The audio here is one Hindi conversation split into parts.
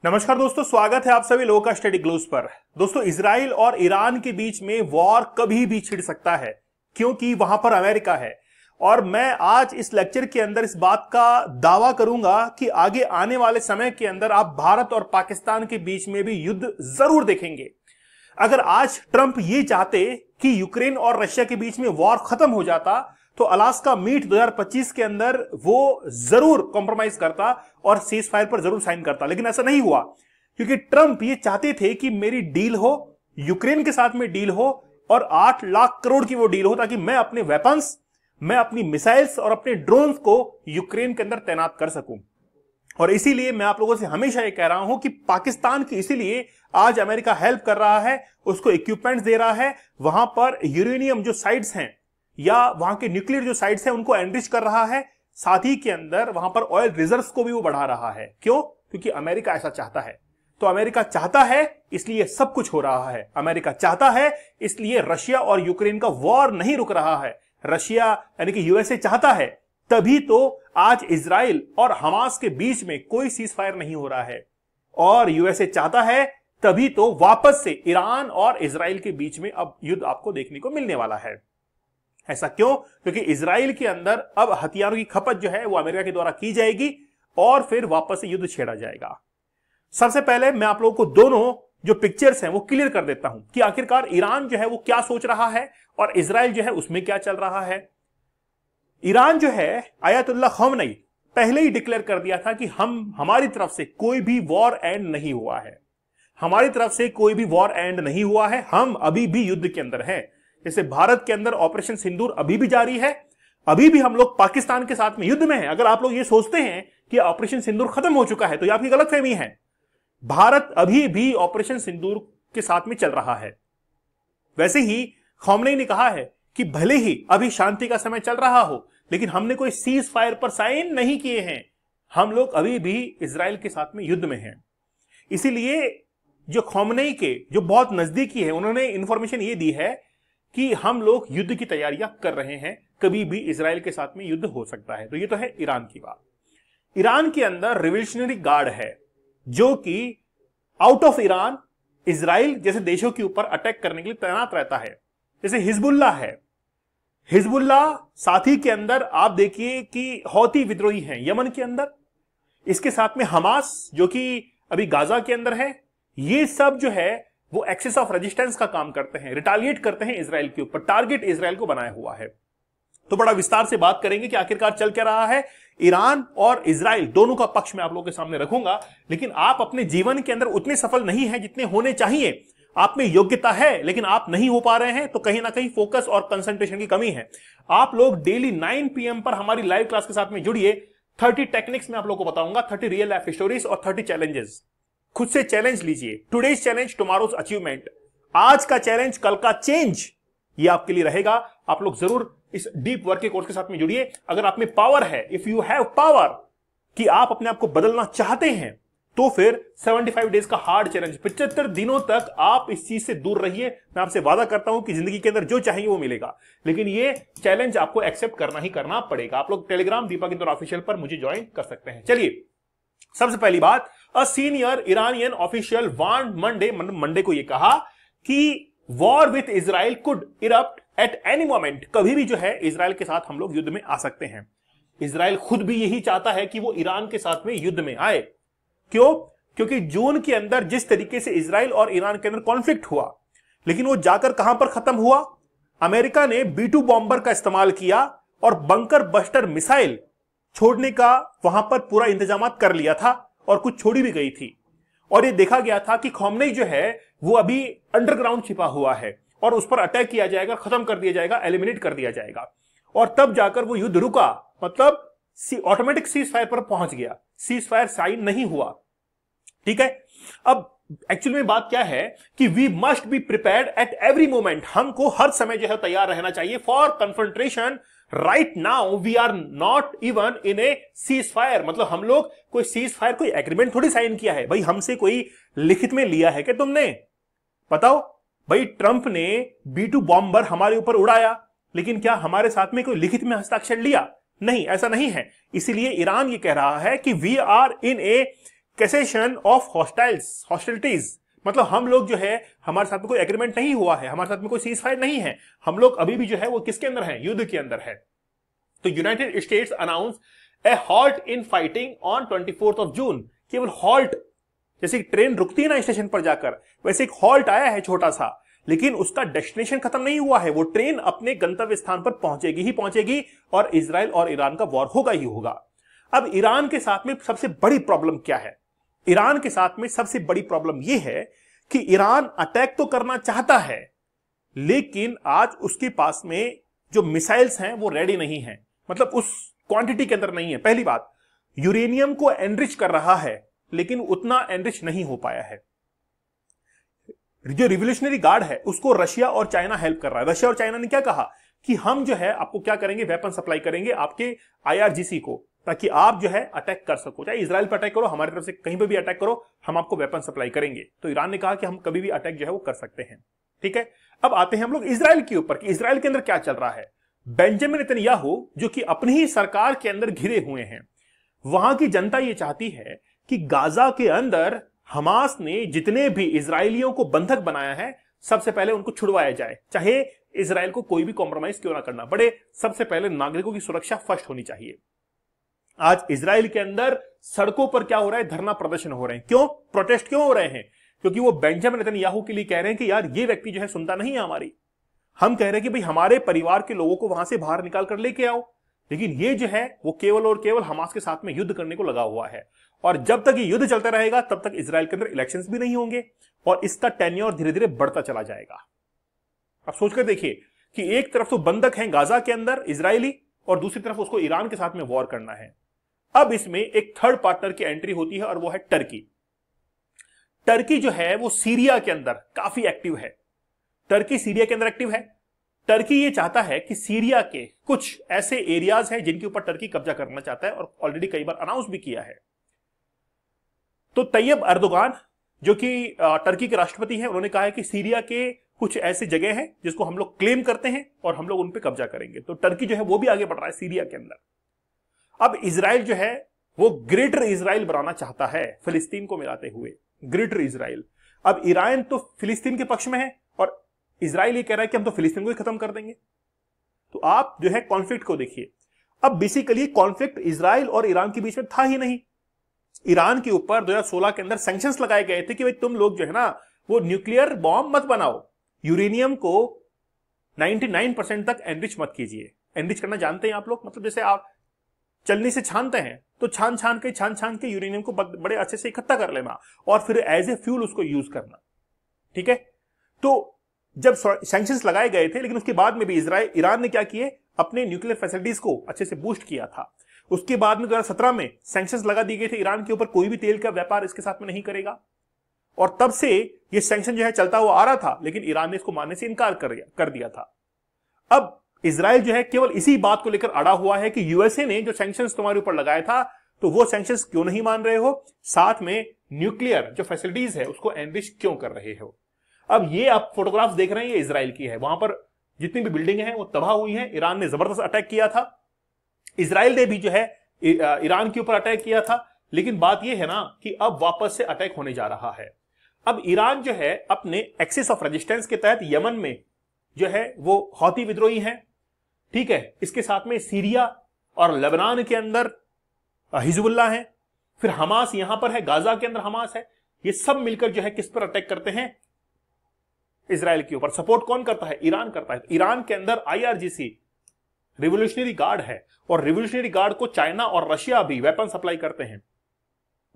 नमस्कार दोस्तों, स्वागत है आप सभी लोगों का स्टडी ग्लोस पर। दोस्तों, इजराइल और ईरान के बीच में वॉर कभी भी छिड़ सकता है क्योंकि वहां पर अमेरिका है। और मैं आज इस लेक्चर के अंदर इस बात का दावा करूंगा कि आगे आने वाले समय के अंदर आप भारत और पाकिस्तान के बीच में भी युद्ध जरूर देखेंगे। अगर आज ट्रंप ये चाहते कि यूक्रेन और रशिया के बीच में वॉर खत्म हो जाता तो अलास्का मीट 2025 के अंदर वो जरूर कॉम्प्रोमाइज करता और सीज फायर पर जरूर साइन करता, लेकिन ऐसा नहीं हुआ क्योंकि ट्रंप ये चाहते थे कि मेरी डील हो, यूक्रेन के साथ में डील हो और 8 लाख करोड़ की वो डील हो ताकि मैं अपने वेपन्स, मैं अपनी मिसाइल्स और अपने ड्रोन्स को यूक्रेन के अंदर तैनात कर सकूं। और इसीलिए मैं आप लोगों से हमेशा ये कह रहा हूं कि पाकिस्तान की इसीलिए आज अमेरिका हेल्प कर रहा है, उसको इक्विपमेंट्स दे रहा है, वहां पर यूरेनियम जो साइट्स हैं या वहां के न्यूक्लियर जो साइट्स हैं उनको एनरिच कर रहा है, साथ ही के अंदर वहां पर ऑयल रिजर्व्स को भी वो बढ़ा रहा है। क्यों? क्योंकि अमेरिका ऐसा चाहता है। तो अमेरिका चाहता है इसलिए सब कुछ हो रहा है। अमेरिका चाहता है इसलिए रशिया और यूक्रेन का वॉर नहीं रुक रहा है। रशिया यानी कि यूएसए चाहता है, तभी तो आज इजराइल और हमास के बीच में कोई सीज फायर नहीं हो रहा है। और यूएसए चाहता है, तभी तो वापस से ईरान और इजराइल के बीच में अब युद्ध आपको देखने को मिलने वाला है। ऐसा क्यों? क्योंकि इजराइल के अंदर अब हथियारों की खपत जो है वो अमेरिका के द्वारा की जाएगी और फिर वापस से युद्ध छेड़ा जाएगा। सबसे पहले मैं आप लोगों को दोनों जो पिक्चर्स हैं वो क्लियर कर देता हूं कि आखिरकार ईरान जो है वो क्या सोच रहा है और इजराइल जो है उसमें क्या चल रहा है। ईरान जो है, आयतुल्ला खमेनी पहले ही डिक्लेयर कर दिया था कि हमारी तरफ से कोई भी वॉर एंड नहीं हुआ है। हमारी तरफ से कोई भी वॉर एंड नहीं हुआ है, हम अभी भी युद्ध के अंदर हैं। जैसे भारत के अंदर ऑपरेशन सिंदूर अभी भी जारी है, अभी भी हम लोग पाकिस्तान के साथ में युद्ध में हैं। अगर आप लोग ये सोचते हैं कि ऑपरेशन सिंदूर खत्म हो चुका है तो ये आपकी गलतफहमी है। भारत अभी भी ऑपरेशन सिंदूर के साथ में चल रहा है। वैसे ही खमेनी ने कहा है कि भले ही अभी शांति का समय चल रहा हो, लेकिन हमने कोई सीज फायर पर साइन नहीं किए हैं। हम लोग अभी भी इजराइल के साथ में युद्ध में हैं। इसीलिए जो खमेनी के जो बहुत नजदीकी है, उन्होंने इंफॉर्मेशन ये दी है कि हम लोग युद्ध की तैयारियां कर रहे हैं, कभी भी इजराइल के साथ में युद्ध हो सकता है। तो ये तो है ईरान की बात। ईरान के अंदर रिवोल्यूशनरी गार्ड है जो कि आउट ऑफ ईरान इजराइल जैसे देशों के ऊपर अटैक करने के लिए तैनात रहता है। जैसे हिजबुल्ला है, हिजबुल्ला साथ ही के अंदर आप देखिए कि हौती विद्रोही हैं यमन के अंदर, इसके साथ में हमास जो कि अभी गाजा के अंदर है। ये सब जो है वो एक्सेस ऑफ रेजिस्टेंस का काम करते हैं, रिटालिएट करते हैं इजराइल के ऊपर, टारगेट इजराइल को बनाया हुआ है। तो बड़ा विस्तार से बात करेंगे कि आखिरकार चल क्या रहा है। ईरान और इजराइल दोनों का पक्ष मैं आप लोगों के सामने रखूंगा, लेकिन आप अपने जीवन के अंदर उतने सफल नहीं है जितने होने चाहिए। आप में योग्यता है लेकिन आप नहीं हो पा रहे हैं, तो कहीं ना कहीं फोकस और कंसंट्रेशन की कमी है। आप लोग डेली 9 PM पर हमारी लाइव क्लास के साथ में जुड़िए। 30 टेक्निक्स में आप लोगों को बताऊंगा, 30 रियल लाइफ स्टोरीज और 30 चैलेंजेस। खुद से चैलेंज लीजिए। टुडेज चैलेंज टुमारोज अचीवमेंट, आज का चैलेंज कल का चेंज, ये आपके लिए रहेगा। आप लोग जरूर इस डीप वर्क के कोर्स के साथ में जुड़िए। अगर आप में पावर है, इफ यू हैव पावर कि आप अपने आप को बदलना चाहते हैं, तो फिर 75 डेज का हार्ड चैलेंज, 75 दिनों तक आप इस चीज से दूर रहिए। मैं आपसे वादा करता हूं कि जिंदगी के अंदर जो चाहिए वो मिलेगा, लेकिन ये चैलेंज आपको एक्सेप्ट करना ही करना पड़ेगा। आप लोग टेलीग्राम दीपक इंदौर ऑफिशियल पर मुझे ज्वाइन कर सकते हैं। चलिए, सबसे पहली बात, a senior Iranian official warned Monday को यह कहा कि war with Israel could erupt at any moment, कभी भी जो है इजराइल के साथ हम लोग युद्ध में आ सकते हैं। इजराइल खुद भी यही चाहता है कि वो ईरान के साथ में युद्ध में आए। क्यों? क्योंकि जून के अंदर जिस तरीके से इजराइल और ईरान के अंदर कॉन्फ्लिक्ट हुआ, लेकिन वो जाकर कहां पर खत्म हुआ? अमेरिका ने B-2 बॉम्बर का इस्तेमाल किया और बंकर बस्टर मिसाइल छोड़ने का वहां पर पूरा इंतजाम कर लिया था और कुछ छोड़ी भी गई थी। और ये देखा गया था कि खमेनी जो है वो अभी अंडरग्राउंड छिपा हुआ है और उस पर अटैक किया जाएगा, खत्म कर दिया जाएगा, एलिमिनेट कर दिया जाएगा। और तब जाकर वो युद्ध रुका, मतलब ऑटोमेटिक सीज फायर पर पहुंच गया, सीज फायर साइन नहीं हुआ। ठीक है, अब एक्चुअली में बात क्या है कि we must be prepared at every moment, हमको हर समय जो है तैयार रहना चाहिए for confrontation. Right now we are not even in a ceasefire, मतलब हम लोग कोई सीज फायर, कोई एग्रीमेंट थोड़ी साइन किया है भाई, हमसे कोई लिखित में लिया है क्या तुमने? बताओ भाई, ट्रंप ने B-2 बॉम्बर हमारे ऊपर उड़ाया, लेकिन क्या हमारे साथ में कोई लिखित में हस्ताक्षर लिया? नहीं, ऐसा नहीं है। इसीलिए ईरान ये कह रहा है कि we are in a cessation of hostilities, मतलब हम लोग जो है, हमारे साथ में कोई एग्रीमेंट नहीं हुआ है, हमारे साथ में कोई सीज फायर नहीं है, हम लोग अभी भी जो है वो किसके अंदर है, युद्ध के अंदर है। तो United states announce A halt in fighting on 24 जून। केवल हॉल्ट, जैसे ट्रेन रुकती है ना स्टेशन पर जाकर, वैसे एक हॉल्ट आया है छोटा सा, लेकिन उसका डेस्टिनेशन खत्म नहीं हुआ है। वो ट्रेन अपने गंतव्य स्थान पर पहुंचेगी ही पहुंचेगी और इजराइल और ईरान का वॉर होगा ही होगा। अब ईरान के साथ में सबसे बड़ी प्रॉब्लम क्या है? ईरान के साथ में सबसे बड़ी प्रॉब्लम यह है कि ईरान अटैक तो करना चाहता है, लेकिन आज उसके पास में जो मिसाइल्स हैं वो रेडी नहीं है, मतलब उस क्वांटिटी के अंदर नहीं है। पहली बात, यूरेनियम को एनरिच कर रहा है, लेकिन उतना एनरिच नहीं हो पाया है। जो रिवोल्यूशनरी गार्ड है उसको रशिया और चाइना हेल्प कर रहा है। रशिया और चाइना ने क्या कहा कि हम जो है आपको क्या करेंगे, वेपन सप्लाई करेंगे आपके आईआरजीसी को, ताकि आप जो है अटैक कर सको, चाहे इजराइल पर अटैक करो, हमारी तरफ से कहीं पर भी अटैक करो, हम आपको वेपन सप्लाई करेंगे। तो ईरान ने कहा कि हम कभी भी अटैक जो है वो कर सकते हैं। ठीक है, अब आते हैं हम लोग इजराइल के ऊपर कि इजराइल के अंदर क्या चल रहा है। बेंजामिन नेतन्याहू जो कि अपनी ही सरकार के अंदर घिरे हुए हैं, वहां की जनता ये चाहती है कि गाजा के अंदर हमास ने जितने भी इजरायलियों को बंधक बनाया है, सबसे पहले उनको छुड़वाया जाए, चाहे इजराइल को कोई भी कॉम्प्रोमाइज क्यों ना करना पड़े। सबसे पहले नागरिकों की सुरक्षा फर्स्ट होनी चाहिए। आज इजराइल के अंदर सड़कों पर क्या हो रहा है, धरना प्रदर्शन हो रहे हैं। क्यों प्रोटेस्ट क्यों हो रहे हैं? क्योंकि वो बेंजामिन नेतन्याहू के लिए कह रहे हैं कि यार ये व्यक्ति जो है सुनता नहीं है हमारी। हम कह रहे हैं कि भाई हमारे परिवार के लोगों को वहां से बाहर निकाल कर लेके आओ, लेकिन ये जो है वो केवल और केवल हमास के साथ में युद्ध करने को लगा हुआ है। और जब तक ये युद्ध चलता रहेगा तब तक इजराइल के अंदर इलेक्शंस भी नहीं होंगे और इसका टेन्योर धीरे धीरे बढ़ता चला जाएगा। अब सोचकर देखिए कि एक तरफ तो बंधक है गाजा के अंदर इजरायली, और दूसरी तरफ उसको ईरान के साथ में वॉर करना है। अब इसमें एक थर्ड पार्टनर की एंट्री होती है और वो है टर्की। टर्की जो है वो सीरिया के अंदर काफी एक्टिव है। टर्की सीरिया के अंदर एक्टिव है। टर्की ये चाहता है कि सीरिया के कुछ ऐसे एरियाज हैं जिनके ऊपर टर्की कब्जा करना चाहता है और ऑलरेडी कई बार अनाउंस भी किया है। तो तैयब अर्दोगान जो कि टर्की के राष्ट्रपति हैं, उन्होंने कहा है कि सीरिया के कुछ ऐसी जगह हैं जिसको हम लोग क्लेम करते हैं और हम लोग उन पे कब्जा करेंगे। तो टर्की जो है वो भी आगे बढ़ रहा है सीरिया के अंदर। अब इजराइल जो है वो ग्रेटर इजराइल बनाना चाहता है फिलिस्तीन को मिलाते हुए, ग्रेटर इजराइल। अब ईरान तो फिलिस्तीन के पक्ष में है और इजराइल ये कह रहा है कि हम तो फिलिस्तीन को ही खत्म कर देंगे। तो आप जो है कॉन्फ्लिक्ट को देखिए। अब बेसिकली कॉन्फ्लिक्ट इजराइल और ईरान के बीच में था ही नहीं। ईरान के ऊपर 2016 के अंदर सैंक्शंस लगाए गए थे कि भाई तुम लोग जो है ना वो न्यूक्लियर बॉम्ब मत बनाओ, यूरेनियम को 99% तक एनरिच मत कीजिए। एनरिच करना जानते हैं आप लोग, मतलब जैसे आप चलनी से छानते हैं तो छान छान के यूरेनियम को बड़े अच्छे से इकट्ठा कर लेना और फिर एज ए फ्यूल उसको यूज करना। ठीक है, तो जब सैंक्शंस लगाए गए थे, लेकिन उसके बाद में भी ईरान ने क्या किए, अपने न्यूक्लियर फैसिलिटीज को अच्छे से बूस्ट किया था। उसके बाद में 2017 में सैंक्शंस लगा दिए गए थे ईरान के ऊपर, कोई भी तेल का व्यापार इसके साथ में नहीं करेगा। और तब से ये सैंक्शन जो है चलता हुआ आ रहा था, लेकिन ईरान ने इसको मानने से इनकार कर दिया था। अब इजराइल जो है केवल इसी बात को लेकर अड़ा हुआ है कि यूएसए ने जो सैंक्शंस तुम्हारे ऊपर लगाया था, तो वो सैंक्शंस क्यों नहीं मान रहे हो, साथ में न्यूक्लियर जो फैसिलिटीज है उसको एनरिच क्यों कर रहे हो। अब ये आप फोटोग्राफ्स देख रहे हैं, ये इजराइल की है। वहां पर जितनी भी बिल्डिंग है वो तबाह हुई है। ईरान ने जबरदस्त अटैक किया था, इजराइल ने भी जो है ईरान के ऊपर अटैक किया था। लेकिन बात यह है ना कि अब वापस से अटैक होने जा रहा है। अब ईरान जो है अपने एक्सिस ऑफ रेजिस्टेंस के तहत यमन में जो है वो हौती विद्रोही है, ठीक है। इसके साथ में सीरिया और लेबनान के अंदर हिजबुल्लाह है, फिर हमास यहां पर है, गाजा के अंदर हमास है। ये सब मिलकर जो है किस पर अटैक करते हैं, इजराइल के ऊपर। सपोर्ट कौन करता है, ईरान करता है। ईरान के अंदर आईआरजीसी रिवोल्यूशनरी गार्ड है और रिवोल्यूशनरी गार्ड को चाइना और रशिया भी वेपन सप्लाई करते हैं।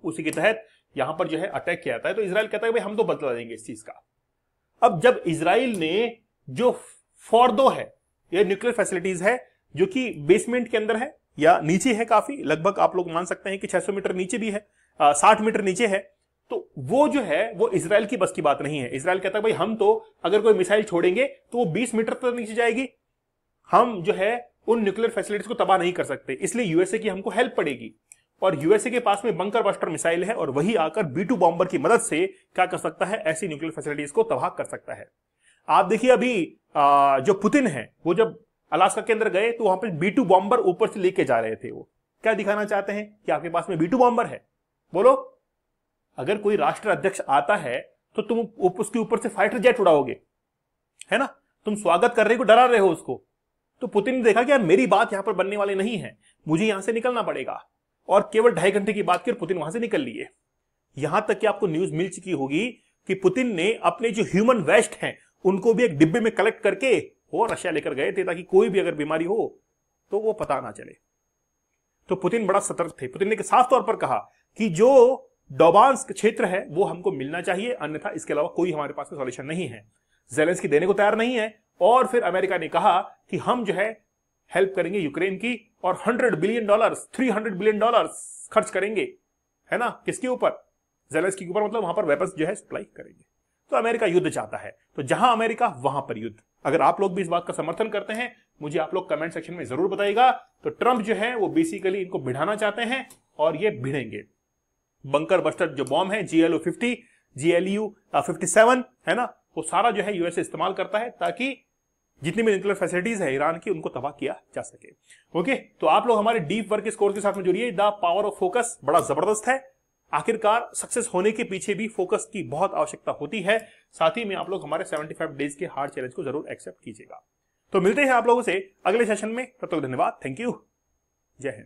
उसी के तहत यहां पर जो है अटैक किया जाता है। तो इजराइल कहता है भाई हम तो बदला देंगे इस चीज का। अब जब इजराइल ने जो फोर्डो है, ये न्यूक्लियर फैसिलिटीज है जो कि बेसमेंट के अंदर है या नीचे है, काफी लगभग आप लोग मान सकते हैं कि 600 मीटर नीचे भी है, 60 मीटर नीचे है। तो वो जो है वो इजराइल की बस की बात नहीं है। इजराइल कहता है भाई हम तो अगर कोई मिसाइल छोड़ेंगे तो वो 20 मीटर तक नीचे जाएगी, हम जो है उन न्यूक्लियर फैसिलिटीज को तबाह नहीं कर सकते, इसलिए यूएसए की हमको हेल्प पड़ेगी। और यूएसए के पास में बंकर बस्टर मिसाइल है और वही आकर B2 बॉम्बर की मदद से क्या कर सकता है, ऐसी न्यूक्लियर फैसिलिटीज को तबाह कर सकता है। आप देखिए अभी जो पुतिन है वो जब अलास्का के अंदर गए तो वहां पर B2 बॉम्बर ऊपर से लेके जा रहे थे। वो क्या दिखाना चाहते हैं कि आपके पास में B2 बॉम्बर है, बोलो अगर कोई राष्ट्र अध्यक्ष आता है तो तुम उसके ऊपर से फाइटर जेट उड़ाओगे, है ना, तुम स्वागत कर रहे हो, डरा रहे हो उसको। तो पुतिन ने देखा कि यार मेरी बात यहां पर बनने वाली नहीं है, मुझे यहां से निकलना पड़ेगा, और केवल 2.5 घंटे की बात की और पुतिन वहां से निकल लिए। यहां तक कि आपको न्यूज मिल चुकी होगी कि पुतिन ने अपने जो ह्यूमन वेस्ट हैं उनको भी एक डिब्बे में कलेक्ट करके वो रशिया लेकर गए थे, ताकि कोई भी अगर बीमारी हो तो वो पता ना चले। तो पुतिन बड़ा सतर्क थे। पुतिन ने साफ तौर पर कहा कि जो डोबांस्क क्षेत्र है वो हमको मिलना चाहिए, अन्यथा इसके अलावा कोई हमारे पास सॉल्यूशन नहीं है। जेलेंस्की देने को तैयार नहीं है, और फिर अमेरिका ने कहा कि हम जो है हेल्प करेंगे यूक्रेन की, और $100 बिलियन $300 बिलियन खर्च करेंगे, है ना, किसके ऊपर, जेलेंस्की के ऊपर, मतलब वहां पर वेपन्स जो है सप्लाई करेंगे। तो अमेरिका युद्ध चाहता है, तो जहां अमेरिका वहां पर युद्ध। अगर आप लोग भी इस बात का समर्थन करते हैं, मुझे आप लोग कमेंट सेक्शन में जरूर बताइएगा। तो ट्रंप जो है वो बेसिकली इनको भिड़ाना चाहते हैं, और ये भिड़ेंगे। बंकर बस्टर जो बॉम्ब है GLU-50, GLU-57, है ना, वो सारा जो है यूएसए इस्तेमाल करता है ताकि जितनी भी न्यूक्लियर फैसिलिटीज है ईरान की उनको तबाह किया जा सके। ओके, तो आप लोग हमारे डीप वर्क इस कोर्स के साथ में जुड़िए। द पावर ऑफ फोकस बड़ा जबरदस्त है। आखिरकार सक्सेस होने के पीछे भी फोकस की बहुत आवश्यकता होती है। साथ ही में आप लोग हमारे 75 डेज के हार्ड चैलेंज को जरूर एक्सेप्ट कीजिएगा। तो मिलते हैं आप लोगों से अगले सेशन में, तब तक धन्यवाद, थैंक यू, जय हिंद।